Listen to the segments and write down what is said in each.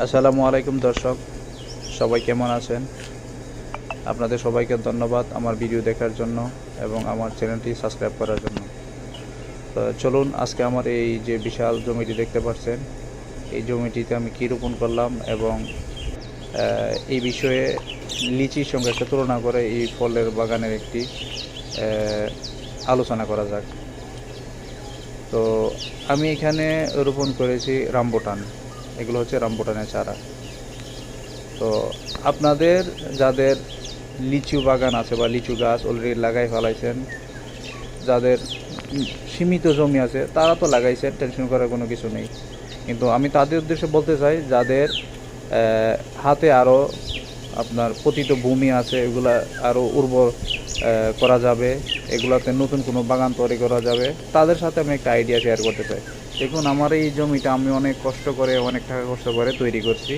আসসালামু আলাইকুম দর্শক, সবাই কেমন আছেন? আপনাদের সবাইকে ধন্যবাদ আমার ভিডিও দেখার জন্য এবং আমার চ্যানেলটি সাবস্ক্রাইব করার জন্য। তো চলুন, আজকে আমার এই যে বিশাল জমিটি দেখতে পাচ্ছেন, এই জমিটিতে আমি কী রোপণ করলাম এবং এই বিষয়ে লিচির সঙ্গে একটা তুলনা করে এই ফলের বাগানের একটি আলোচনা করা যাক। তো আমি এখানে রোপণ করেছি রামবুটান। এগুলো হচ্ছে রামবুটানের চারা। তো আপনাদের যাদের লিচু বাগান আছে বা লিচু গাছ অলরেডি লাগাই ফেলাইছেন, যাদের সীমিত জমি আছে তারা তো লাগাইছেন, টেনশন করার কোনো কিছু নেই। কিন্তু আমি তাদের উদ্দেশ্যে বলতে চাই, যাদের হাতে আরও আপনার পতিত ভূমি আছে, এগুলা আরও উর্বর করা যাবে, এগুলাতে নতুন কোনো বাগান তৈরি করা যাবে, তাদের সাথে আমি একটা আইডিয়া শেয়ার করতে চাই। দেখুন, আমার এই জমিটা আমি অনেক কষ্ট করে, অনেক টাকা কষ্ট করে তৈরি করছি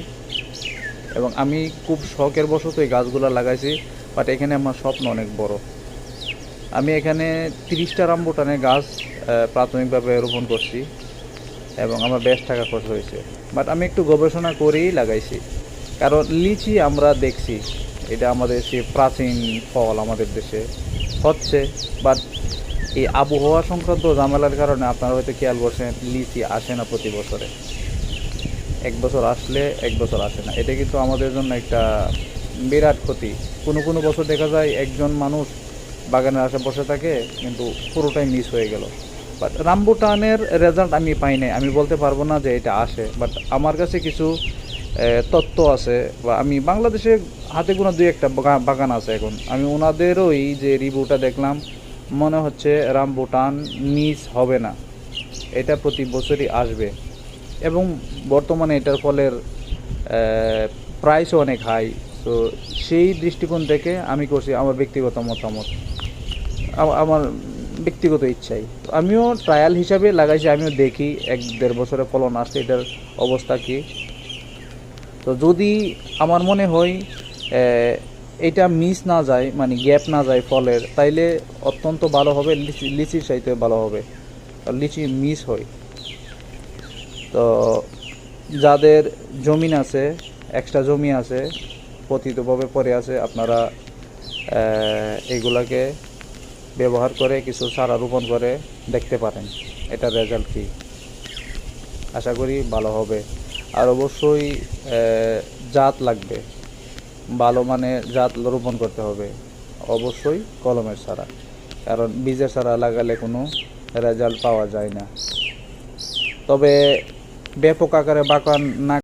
এবং আমি খুব শখের বশত এই গাছগুলো লাগাইছি। বাট এখানে আমার স্বপ্ন অনেক বড়। আমি এখানে 30টা রামবুটানের গাছ প্রাথমিকভাবে রোপণ করছি এবং আমার বেশ টাকা খরচ হয়েছে। বাট আমি একটু গবেষণা করেই লাগাইছি, কারণ লিচি আমরা দেখছি এটা আমাদের সে প্রাচীন ফল আমাদের দেশে হচ্ছে। বাট এই আবহাওয়া সংক্রান্ত ঝামেলার কারণে আপনারা হয়তো খেয়াল করছেন, লিচি আসে না প্রতি বছরে। এক বছর আসলে এক বছর আসে না। এটা কিন্তু আমাদের জন্য একটা বিরাট ক্ষতি। কোনো কোনো বছর দেখা যায় একজন মানুষ বাগানের আশে বসে থাকে, কিন্তু পুরোটাই মিস হয়ে গেল। বাট রামবুটানের রেজাল্ট আমি পাই নাই, আমি বলতে পারবো না যে এটা আসে। বাট আমার কাছে কিছু তত্ত্ব আছে, বা আমি বাংলাদেশে হাতে গোনা দুই একটা বাগান আছে এখন, আমি ওনাদেরও এই যে রিভিউটা দেখলাম, মনে হচ্ছে রামবুটান মিস হবে না, এটা প্রতি বছরই আসবে। এবং বর্তমানে এটার ফলের প্রাইসও অনেক হাই। তো সেই দৃষ্টিকোণ থেকে আমি করছি আমার ব্যক্তিগত মতামত, আমার ব্যক্তিগত ইচ্ছাই। আমিও ট্রায়াল হিসাবে লাগাইছি, আমিও দেখি 1-1.5 বছরে ফলন আসছে এটার অবস্থা কী। তো যদি আমার মনে হয় এটা মিস না যায়, মানে গ্যাপ না যায় ফলের, তাইলে অত্যন্ত ভালো হবে, লিচির চাইতে ভালো হবে। লিচি মিস হয়। তো যাদের জমিন আছে, এক্সট্রা জমি আছে, পতিতভাবে পড়ে আছে, আপনারা এগুলাকে ব্যবহার করে কিছু চারা রোপণ করে দেখতে পারেন এটার রেজাল্ট কী। আশা করি ভালো হবে। আর অবশ্যই জাত লাগবে, ভালো মানের জাত রোপণ করতে হবে, অবশ্যই কলমের চারা, কারণ বীজের চারা লাগালে কোনো রেজাল্ট পাওয়া যায় না। তবে ব্যাপক আকারে বাগান না